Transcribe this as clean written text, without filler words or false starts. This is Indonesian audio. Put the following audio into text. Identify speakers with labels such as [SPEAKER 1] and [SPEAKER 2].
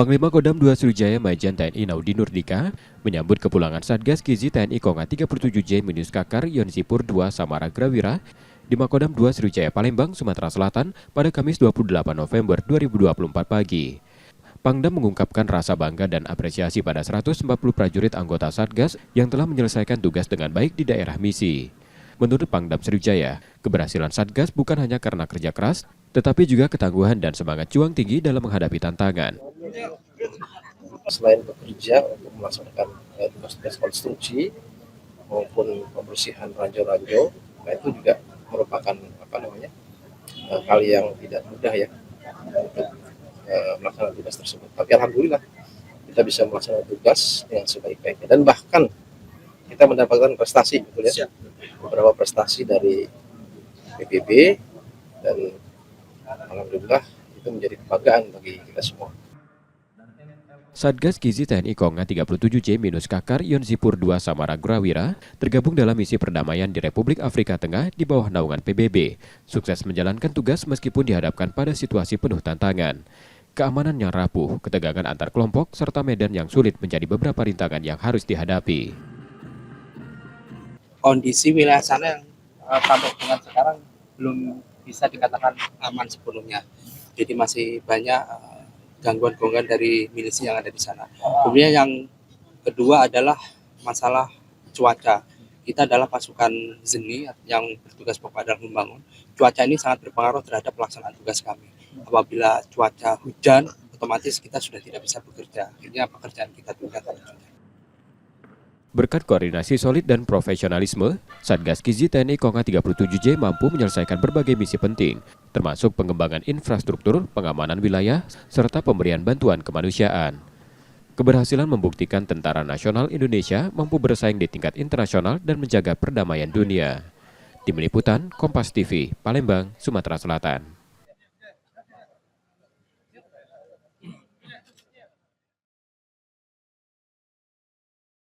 [SPEAKER 1] Panglima Kodam II Sriwijaya Majen TNI Naudi Nurdika menyambut kepulangan Satgas Gizi TNI Konga 37J Minus Kakar Yonsipur 2 Samara Grawira di Makodam II Sriwijaya Palembang, Sumatera Selatan pada Kamis 28 November 2024 pagi. Pangdam mengungkapkan rasa bangga dan apresiasi pada 140 prajurit anggota Satgas yang telah menyelesaikan tugas dengan baik di daerah misi. Menurut Pangdam Sriwijaya, keberhasilan Satgas bukan hanya karena kerja keras, tetapi juga ketangguhan dan semangat juang tinggi dalam menghadapi tantangan.
[SPEAKER 2] Selain bekerja untuk melaksanakan tugas-tugas konstruksi maupun pembersihan ranjau-ranjau, nah itu juga merupakan hal yang tidak mudah ya untuk melaksanakan tugas tersebut. Tapi alhamdulillah kita bisa melaksanakan tugas dengan sebaik-baiknya dan bahkan kita mendapatkan prestasi, betul ya, beberapa prestasi dari PBB dan alhamdulillah itu menjadi kebanggaan bagi kita semua.
[SPEAKER 1] Satgas Gizi TNI Konga 37J Minus Kakar Yonsipur 2 Samara Grawira tergabung dalam misi perdamaian di Republik Afrika Tengah di bawah naungan PBB, sukses menjalankan tugas meskipun dihadapkan pada situasi penuh tantangan. Keamanan yang rapuh, ketegangan antar kelompok, serta medan yang sulit menjadi beberapa rintangan yang harus dihadapi.
[SPEAKER 3] Kondisi wilayah sana yang sampai dengan sekarang belum bisa dikatakan aman sepenuhnya. Jadi masih banyak gangguan-gangguan dari milisi yang ada di sana. Kemudian yang kedua adalah masalah cuaca. Kita adalah pasukan ZENI yang bertugas pokok adalah membangun. Cuaca ini sangat berpengaruh terhadap pelaksanaan tugas kami. Apabila cuaca hujan, otomatis kita sudah tidak bisa bekerja. Akhirnya pekerjaan kita tunda.
[SPEAKER 1] Berkat koordinasi solid dan profesionalisme, Satgas Gizi TNI Konga 37J mampu menyelesaikan berbagai misi penting, termasuk pengembangan infrastruktur, pengamanan wilayah, serta pemberian bantuan kemanusiaan. Keberhasilan membuktikan Tentara Nasional Indonesia mampu bersaing di tingkat internasional dan menjaga perdamaian dunia. Tim Liputan, Kompas TV, Palembang, Sumatera Selatan.